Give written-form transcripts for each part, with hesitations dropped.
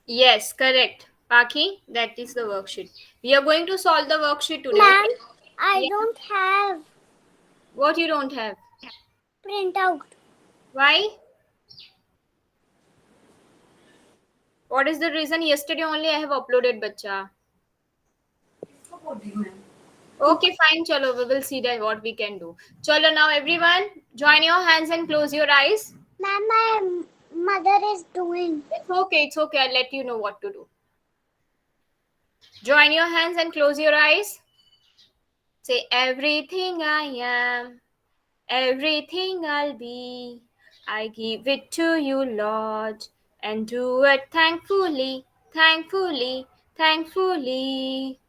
Yes, correct. Paki, that is the worksheet. We are going to solve the worksheet today. Ma'am, Okay? I Yes. don't have What you don't have? printout. Why? What is the reason? Yesterday only I have uploaded, bacha. Okay, fine. Chalo, we will see that what we can do. Chalo, now everyone, join your hands and close your eyes. Ma'am, my mother is doing. It's okay. It's okay. I'll let you know what to do. Join your hands and close your eyes. Say, everything I am, everything I'll be, I give it to you, Lord, and do it thankfully, thankfully, thankfully.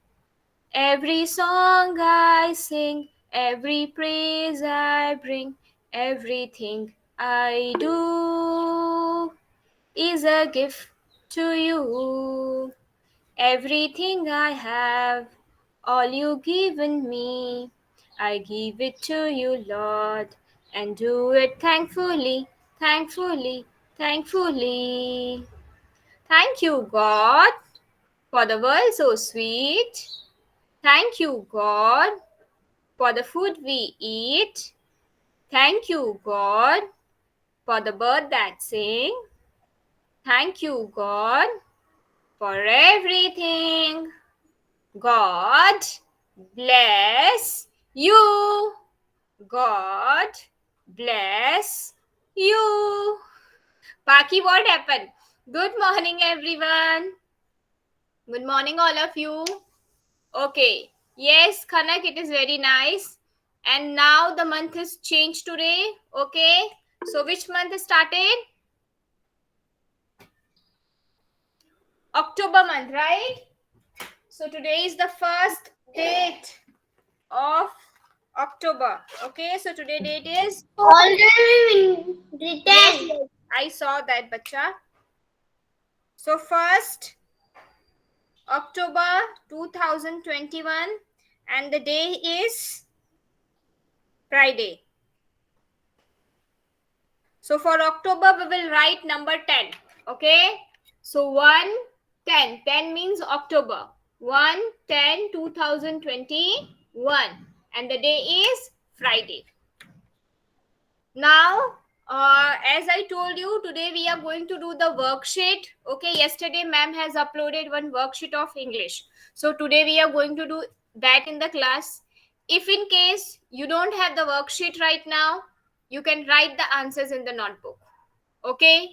Every song I sing, every praise I bring, everything I do is a gift to you. Everything I have, all you given me, I give it to you, Lord, and do it thankfully, thankfully, thankfully. Thank you, God, for the world so sweet. Thank you, God, for the food we eat. Thank you, God, for the bird that sing. Thank you, God, for everything. God bless you. God bless you. Paki, what happened? Good morning, everyone. Good morning, all of you. Okay. Yes, Khanak, it is very nice. And now the month is changed today. Okay. So which month started? October month, right? So today is the first date of October. Okay, so today date is Already yes, written. yes, I saw that, bacha. So first October 2021, and the day is Friday. So for October we will write number 10. Okay, so 1 10. 10 means October. 1 10 2021, and the day is Friday. Now, as I told you, today we are going to do the worksheet. Okay, yesterday ma'am has uploaded one worksheet of English. So today we are going to do that in the class. If in case you don't have the worksheet right now, you can write the answers in the notebook. Okay,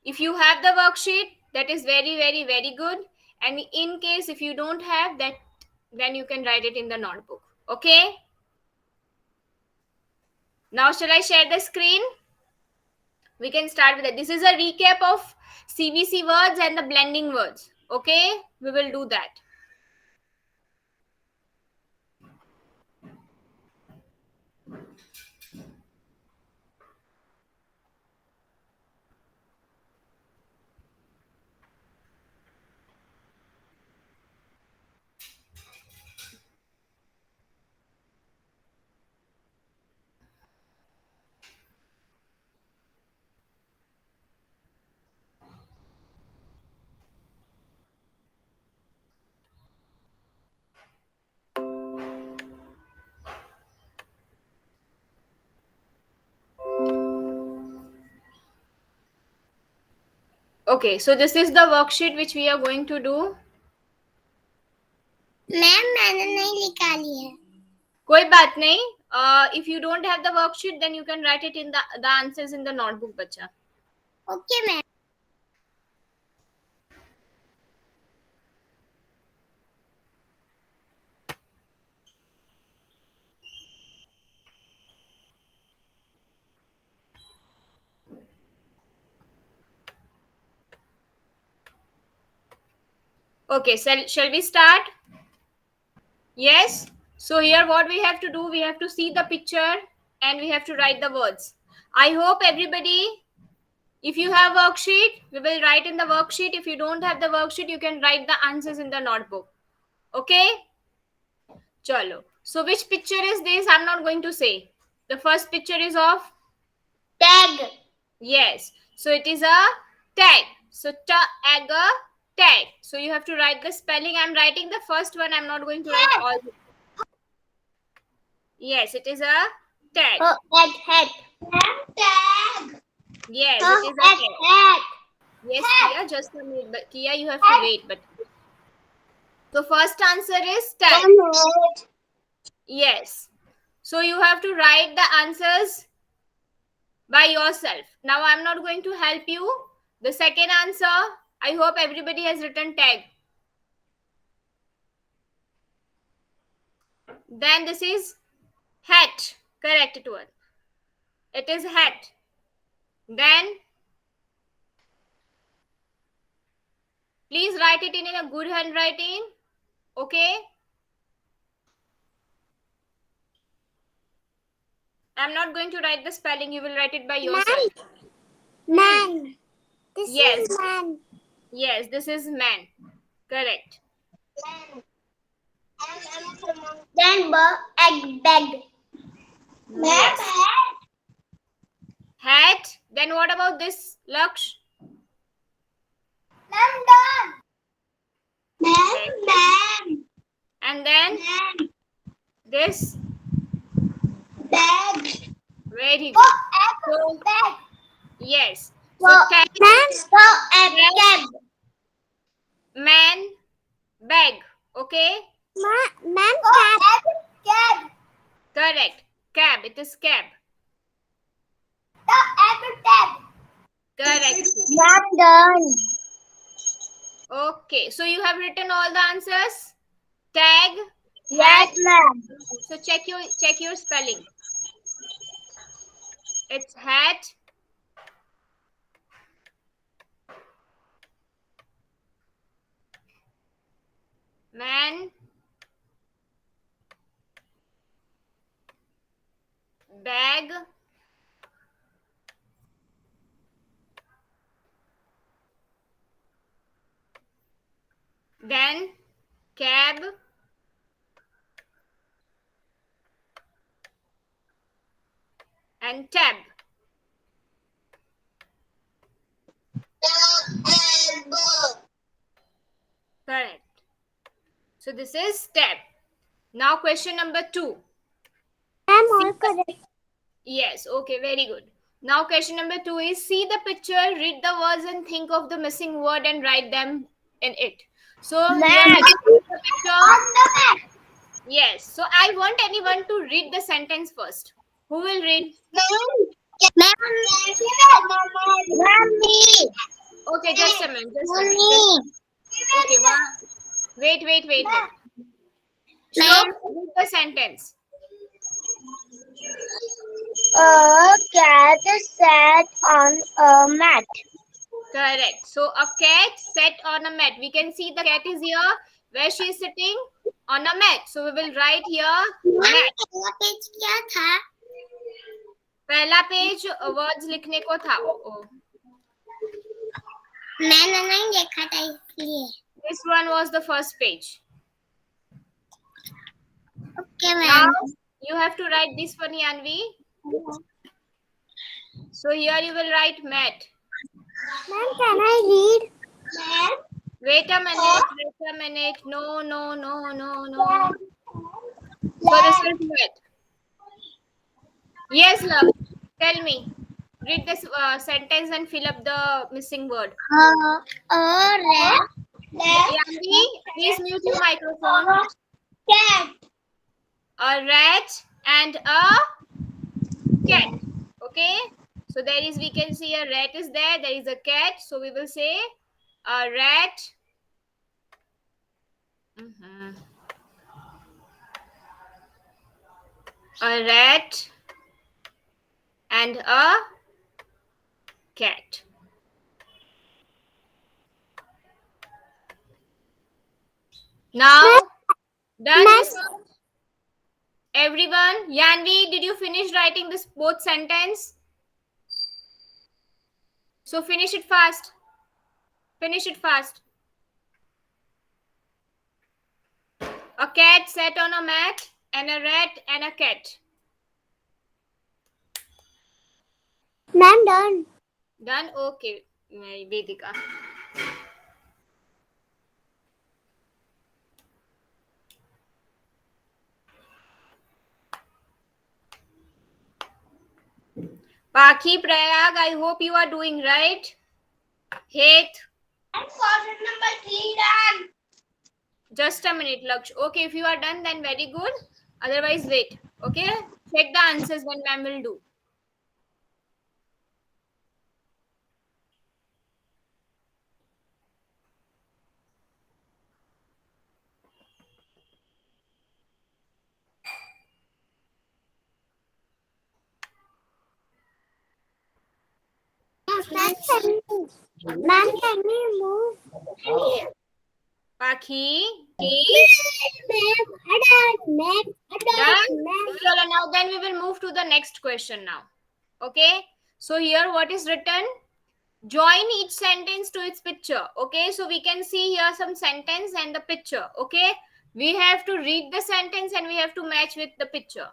if you have the worksheet, that is very, very, very good. And in case if you don't have that, then you can write it in the notebook. Okay, now shall I share the screen? We can start with it. This is a recap of CVC words and the blending words. Okay, we will do that. Okay, so this is the worksheet which we are going to do. Ma'am मैंने नहीं निकाली है. कोई बात नहीं. If you don't have the worksheet, then you can write it in the answers in the notebook, bacha. Okay, ma'am. Okay, shall we start? Yes. So here what we have to do, we have to see the picture. and we have to write the words. I hope everybody, if you have worksheet, we will write in the worksheet. If you don't have the worksheet, you can write the answers in the notebook. Okay? Chalo. So which picture is this? I'm not going to say. The first picture is of Tag. yes. So it is a tag. So tag. So you have to write the spelling. I'm writing the first one. I'm not going to write all. Yes, it is a tag. Oh, hat. Tag. Yes, Oh, it is a tag. hat. Yes, Kia, just a minute. But Kia, you have to wait. But so first answer is tag. Hat. Yes. So you have to write the answers by yourself. Now I'm not going to help you. The second answer, I hope everybody has written tag. Then this is hat. Correct one. It is hat. Then please write it in a good handwriting. Okay. I'm not going to write the spelling. You will write it by yourself. Man. This Yes. is man. Yes, this is man. Correct. Then egg bag. Yes. Hat. Then what about this, Laksh? Man. Man. And then Man. this. Bag. Very good. So, Bag. yes. So, So tag, cab. man, bag. Okay. Man cab. Correct. Cab. It is cab. Cab. Correct. I'm done. Okay. So you have written all the answers. Tag. Yes, ma'am. So check your spelling. It's hat. Man. Bag. Then cab. And tab. Correct. So this is tab. Now question number 2. I'm all correct. Yes, okay, very good. Now question number 2 is see the picture, read the words and think of the missing word and write them in it. So here I see the picture. Yes, so I want anyone to read the sentence first. Who will read? Okay, just a minute. Okay, wait. Shlok, read the sentence. A cat sat on a mat. Correct. So a cat sat on a mat. We can see the cat is here where she is sitting on a mat. So we will write here mat. Page क्या था? पहला page words लिखने को था. मैंने नहीं देखा था इसलिए. This one was the first page. Okay, Now ma'am. you have to write this one, Yanvi. So here you will write mat. Ma'am, can I read? Ma'am. Wait a minute. No. So this is mat. Yes, love. Tell me. Read this sentence and fill up the missing word. Yanvi, please mute your microphone. Cat. A rat and a cat. Okay. So we can see a rat is there. There is a cat. So we will say a rat. A rat and a cat. Now, done this one? Everyone, Yanvi, did you finish writing this both sentence? So finish it fast. Finish it fast. A cat sat on a mat and a rat and a cat. Ma'am, done. Done? Okay, Vedika. Pakhi, Prayag, I hope you are doing right. Hate. And question number 3 done. Just a minute, Laksh. Okay, if you are done, then very good. Otherwise, wait. Okay? Check the answers when ma'am will do. Ma'am, can we move? Pakhi. Ma'am, Done? Chalo, now then we will move to the next question now. Okay? So here what is written? Join each sentence to its picture. Okay? So we can see here some sentence and the picture. Okay? We have to read the sentence and we have to match with the picture.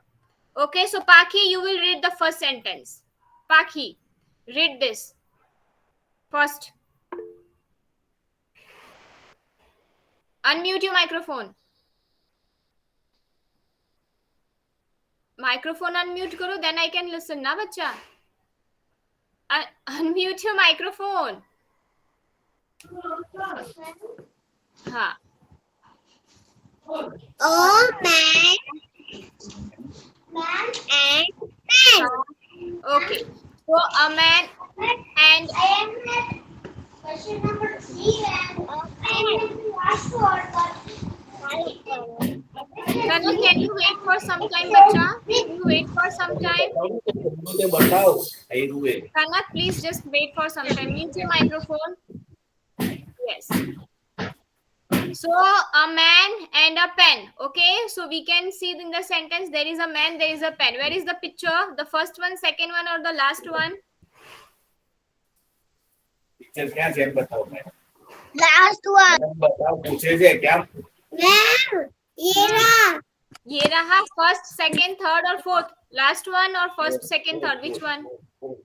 Okay? So Pakhi, you will read the first sentence. Pakhi, read this. First. Unmute your microphone. Microphone unmute karo, then I can listen, na bacha? Unmute your microphone. Ha. Oh, man and man. Okay. So a man and Question number 3 and last word. Kanak, can you wait for some time, bacha? Can you wait for some time? Kanak, please just wait for some time. Mute your microphone. Yes. So a man and a pen. Okay. So we can see in the sentence there is a man, there is a pen. Where is the picture? The first one, second one, or the last one? Last one. Ma'am, Ye raha, first, second, third, or fourth? Last one or first, second, third? Which one? Four.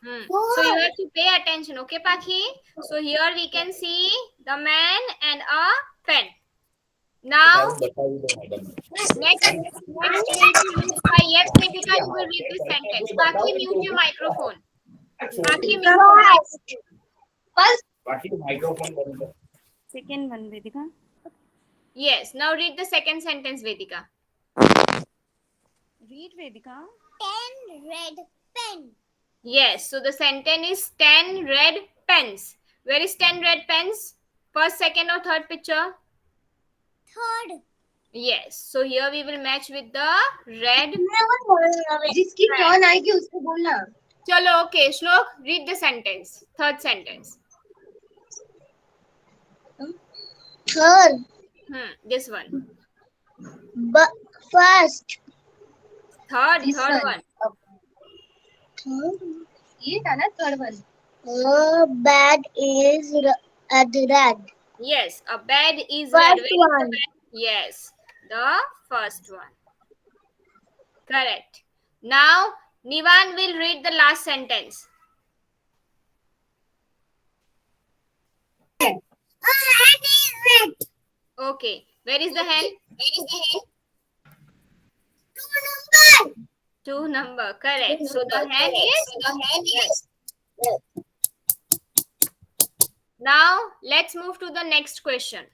So you have to pay attention, okay, Pakhi? So here we can see the man and a pen. Now, next will be used by yes, Vedika, you will read this sentence. Pakhi, mute your microphone. Pakhi, mute your microphone. First. Second one, Vedika. Yes, now read the second sentence, Vedika. Read, Vedika. 10 red pen. Yes, so the sentence is 10 red pens. Where is 10 red pens? First, second, or third picture? Third. Yes, so here we will match with the red. जिसकी turn आएगी उसको बोलना. Chalo, okay, Shlok, read the sentence. Third sentence. Third. This one. First. Third This one. Third. ये था ना third one. Bad is red. Yes, a bed is First red. Where is the one. bed? Yes, the first one. Correct. Now, Nivan will read the last sentence. A hen is red. Okay. Where is the hen? 2 number. Correct. So the hen is. Now, let's move to the next question.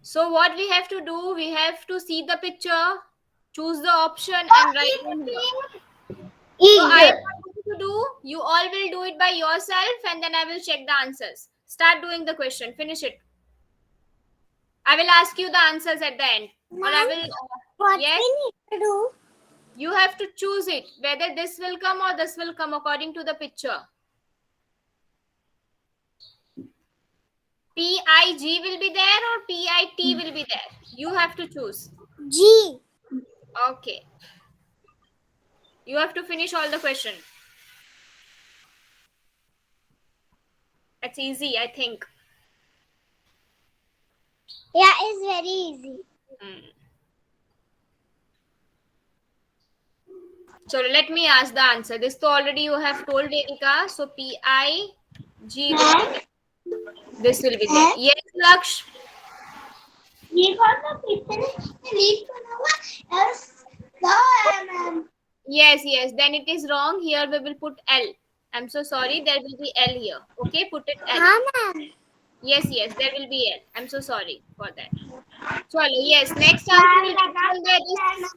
So what we have to do, we have to see the picture, choose the option and write in here. So I want you to do, you all will do it by yourself and then I will check the answers. Start doing the question, finish it. I will ask you the answers at the end. Or I will, What yes, we need to do? you have to choose it, whether this will come or this will come according to the picture. P-I-G will be there or P-I-T will be there? You have to choose. G. Okay. You have to finish all the question. It's easy, I think. Yeah, it's very easy. So let me ask the answer. This तो already you have told, Erika. So P-I-G will be there. This will be there. Yes, Laksh. ये कौन सा picture है lead बना हुआ S ma'am Yes. Then it is wrong. Here we will put L. I'm so sorry. There will be L here. Okay, put it L. हाँ ma'am Yes, there will be L. I'm so sorry for that. So yes, next answer will be there is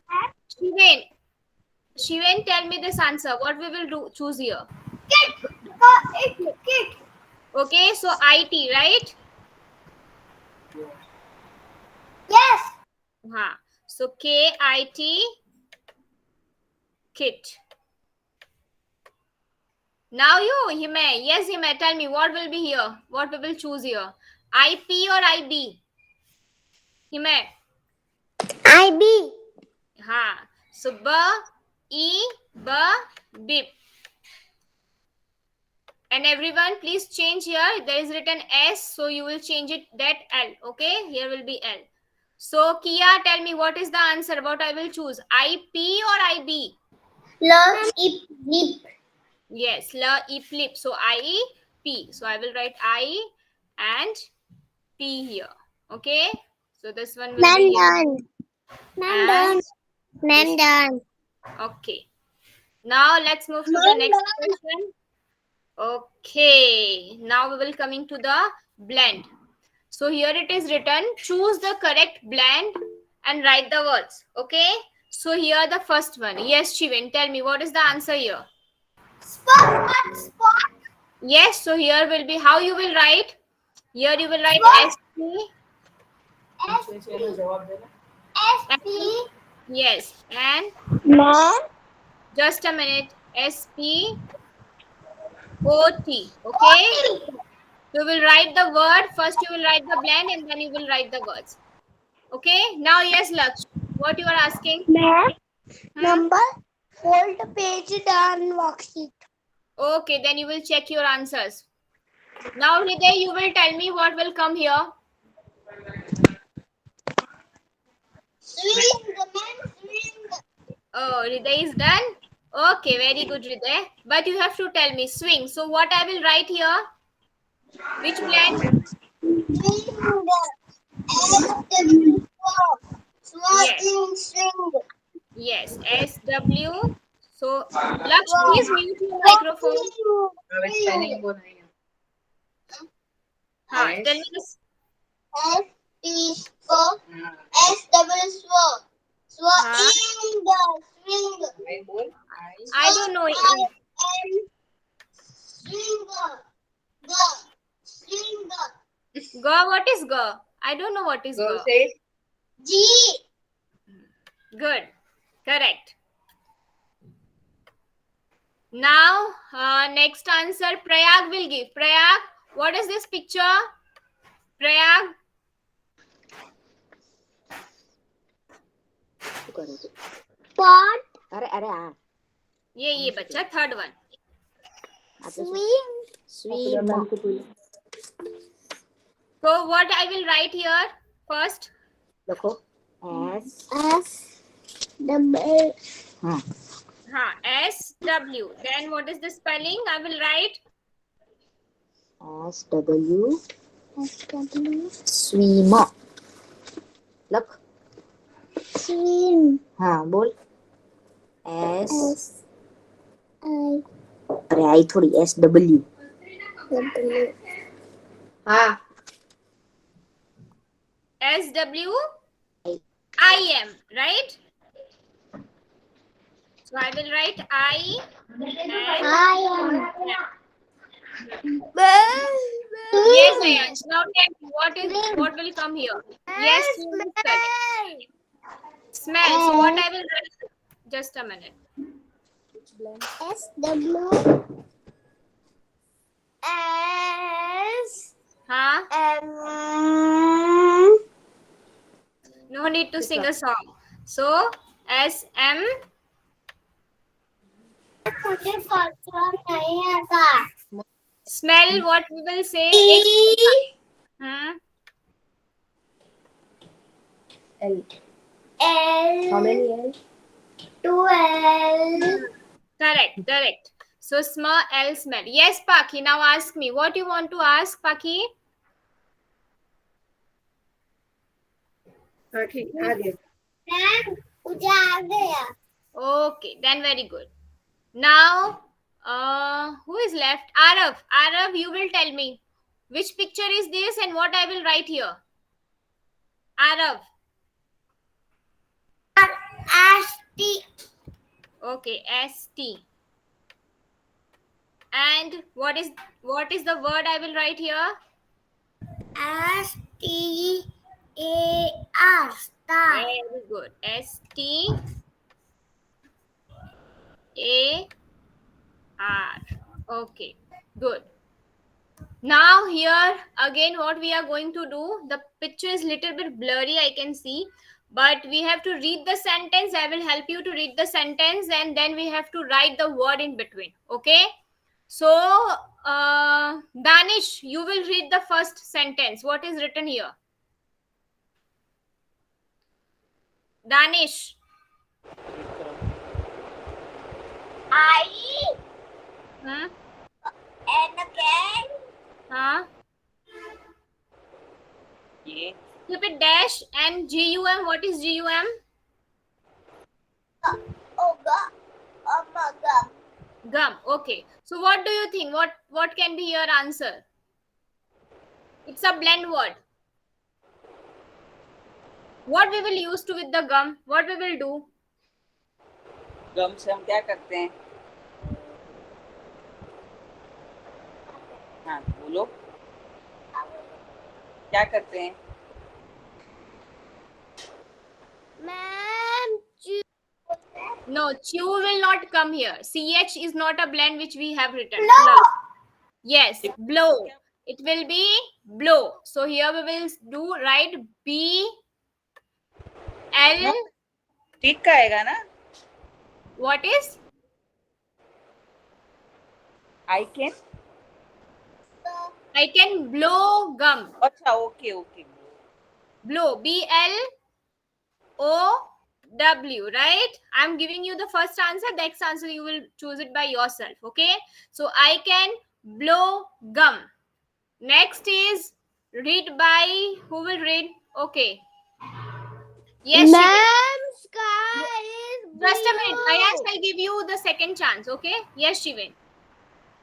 Shiven. Shiven, tell me this answer. What we will do? Choose here. kit Okay, so IT, right? yes So KIT, kit. Now you, Hime. Yes, Hime, tell me what will be here. What we will choose here? IP or IB? Hime. IB So B, E, B, BIP. And everyone, please change here. There is written S, so you will change it that L. Okay, here will be L. So Kia, tell me what is the answer. What I will choose? IP or IB? love ip Yes, la flip. So I P. So I will write I and P here. Okay. So this one will be here. And Ma'am done. okay. Now let's move to the next question. Okay. Now we will coming to the blend. So here it is written, choose the correct blend and write the words. Okay. So here the first one. Yes, Shiven, tell me what is the answer here? Spot. Yes, so here will be how you will write. Here you will write SP. Yes, and Ma'am. just a minute. SPOT. Okay. You will write the word. First you will write the blend and then you will write the words. Okay. Now yes, Laksh. What you are asking? Ma'am. Number. Fold page done worksheet. Okay, then you will check your answers. Now Hriday, you will tell me what will come here. Swing. Oh, Hriday is done. Okay, very good, Hriday. But you have to tell me swing. So what I will write here? Which blend? Yes, SW. So, Laksh, please mute your microphone. Tell me this. I don't know. Ga, what is ga? I don't know what is ga. G. Good. Correct. Now, next answer Prayag will give. Prayag, what is this picture? Prayag. Pot. अरे ये बच्चा third one. Swing. So what I will write here first? देखो S double SW. Then what is the spelling? I will write SW SW swim. Look. swing हाँ बोल S I अरे आई थोड़ी SW W हाँ SW IM, right? So I will write I and I yes, Ayansh. Now tell me what will come here? Yes, you will correct. Smell. So what I will write? Just a minute. SW S Huh? M. No need to sing a song. So SM. मुझे first one नहीं आता. Smell. What we will say? E. Hmm? L. L. How many L? 12. Correct. So smell, L smell. Yes, Paki. Now ask me. What you want to ask, Paki? Okay, आगे. Ma'am मुझे आ गया. Okay, then very good. Now, who is left? Arav. Arav, you will tell me which picture is this and what I will write here. Arav. ST. Okay, ST. And what is the word I will write here? STAR. Star. Very good. STAR. Okay, good. Now here again what we are going to do, the picture is little bit blurry, I can see, but we have to read the sentence. I will help you to read the sentence and then we have to write the word in between. Okay, so Danish, you will read the first sentence. What is written here? Danish. I. Hmm? And again. Huh? ये Keep it dash and GUM. What is GUM? Oga. Omega. Gum. Okay. So what do you think? What can be your answer? It's a blend word. What we will use to with the gum? What we will do? गम से हम क्या करते हैं? हाँ बोलो, क्या करते हैं? Ma'am. No, chew will not come here. CH is not a blend which we have written. Blow. Yes, blow. It will be blow. So here we will do write B L. ठीक का आएगा ना? What is? I can. I can blow gum. अच्छा okay okay. Blow. BLOW, right? I'm giving you the first answer. Next answer you will choose it by yourself. Okay. So I can blow gum. Next is read by who will read? Okay. Yes. Ma'am, sky is blue. Just a minute. Ayash, I'll give you the second chance. Okay. Yes, Shivan.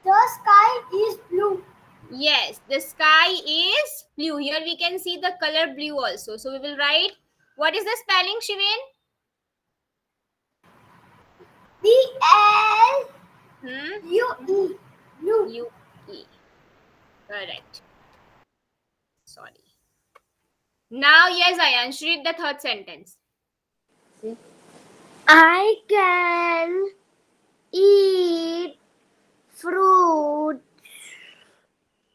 The sky is blue. Yes, the sky is blue. Here we can see the color blue also. So we will write. What is the spelling, Shivan? BLUE. Blue. UE. Correct. Sorry. Now, yes, Ayansh, read the third sentence. I can eat fruit.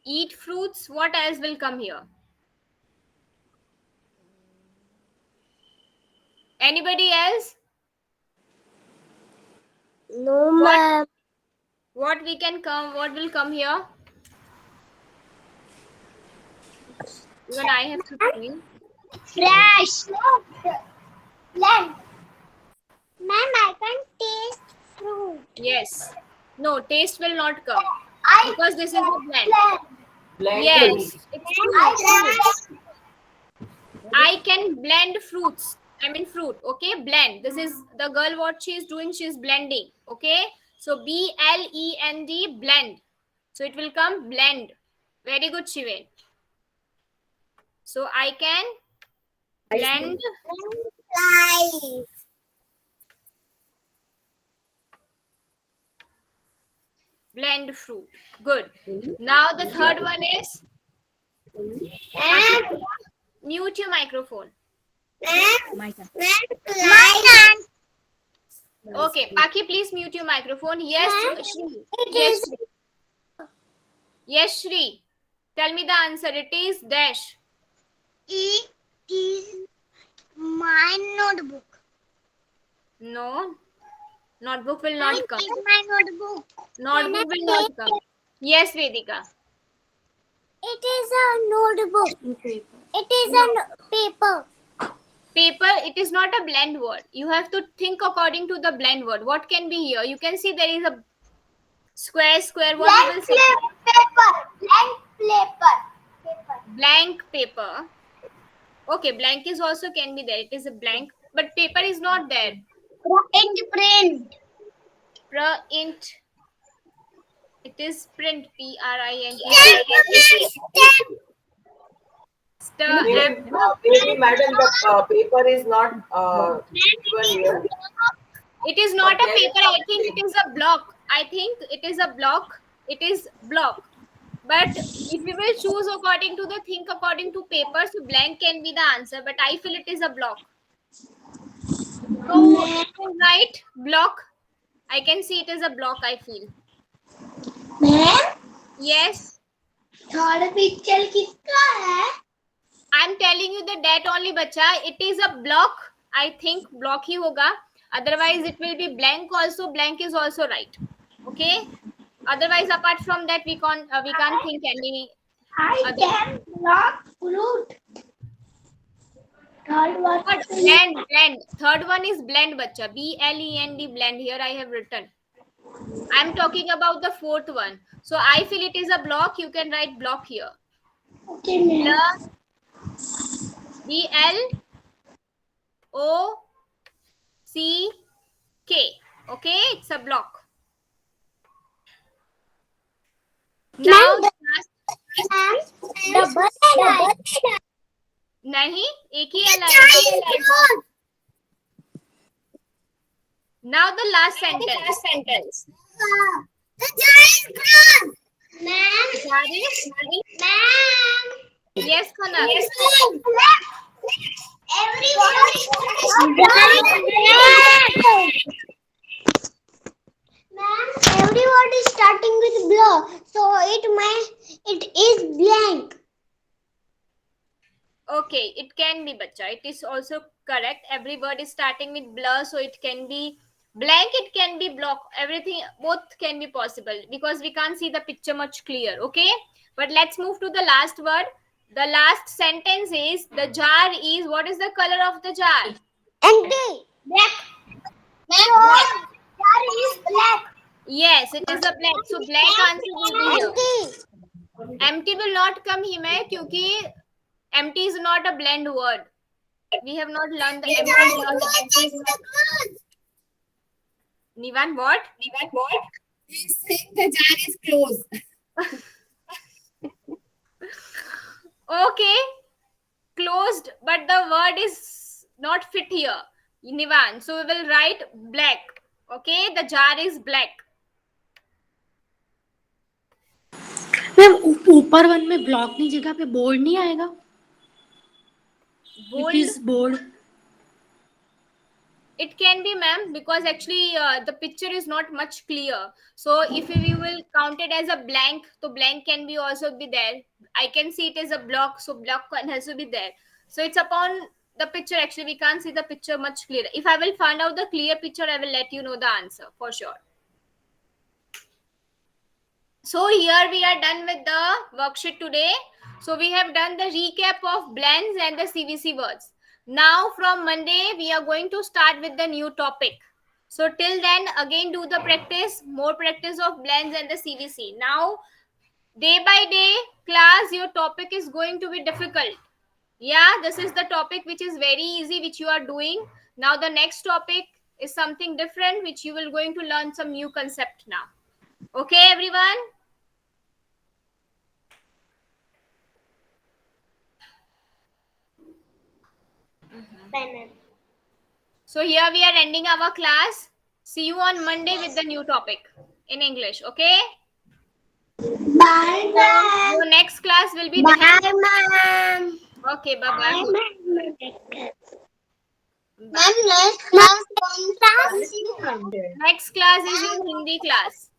Eat fruits. What else will come here? Anybody else? No, ma'am. What we can come? What will come here? Even I have to think. Fresh. Blend. Ma'am, I can taste fruit. Yes. No, taste will not come I because this is a blend. blend. Yes, it's I true. I can blend fruits. I mean fruit. Okay, blend. This is the girl. What she is doing? She is blending. Okay. So BLEND, blend. So it will come blend. Very good, Shiven. So I can blend. Life. Blend fruit. Good. Now the third one is And mute your microphone. Okay, Paki, please mute your microphone. Yes, Shri. Yes, Shri. Yes, Shri. Tell me the answer. It is dash. It is my notebook. No. Notebook will not come. It is my notebook. Notebook will not come. Yes, Vedika. It is a notebook. It is a paper. Paper, it is not a blend word. You have to think according to the blend word. What can be here? You can see there is a square. What you will see? Blank paper. Blank paper. Okay, blank is also can be there. It is a blank, but paper is not there. Print. Print. It is print. Print. Maybe madam, the paper is not given here. It is not a paper. I think it is a block. It is block. But if we will choose according to the think according to paper, so blank can be the answer. But I feel it is a block. So right, block. I can see it is a block. I feel. Ma'am Yes. Third picture किसका है? I'm telling you that only, bacha. It is a block. I think block ही होगा. Otherwise, it will be blank also. Blank is also right. Okay. Otherwise, apart from that, we can't think any. I can block fruit. Third one. Blend. Third one is blend, bacha. BLEND, blend. Here I have written. I'm talking about the fourth one. So I feel it is a block. You can write block here. Okay, ma'am. BLOCK. Okay, it's a block. Now, नहीं, एक ही है. Now the last sentence. The jar is closed. Ma'am. Yes, Kana. Everyone is starting with blur, so it is blank. Okay, it can be, bacha. It is also correct. Every word is starting with blur, so it can be blank. It can be block. Everything, both can be possible because we can't see the picture much clear. Okay, but let's move to the last word. The last sentence is the jar is. What is the color of the jar? Empty. Black. Jar is black. Yes, it is a black. So black answer will be here. Empty will not come here because empty is not a blend word. We have not learned the empty. Nivan, what? He's saying the jar is closed. Okay, closed, but the word is not fit here, Nivan. So we will write black. Okay, the jar is black. Ma'am ऊपर one में block की जगह पे board नहीं आएगा? Bold. It is board. It can be, ma'am, because actually the picture is not much clear. So if we will count it as a blank, so blank can be also be there. I can see it as a block, so block can also be there. So it's upon the picture. Actually, we can't see the picture much clearer. If I will find out the clear picture, I will let you know the answer for sure. So here we are done with the worksheet today. So we have done the recap of blends and the CVC words. Now from Monday, we are going to start with the new topic. So till then, again do the practice, more practice of blends and the CVC. Now, day by day, class, your topic is going to be difficult. Yeah, this is the topic which is very easy, which you are doing. Now the next topic is something different, which you will going to learn some new concept now. Okay, everyone? So here we are ending our class. See you on Monday with the new topic in English. Okay? Bye, ma'am. Your next class will be. Bye, ma'am. Okay, bye-bye. Ma'am, next class Next class is your Hindi class.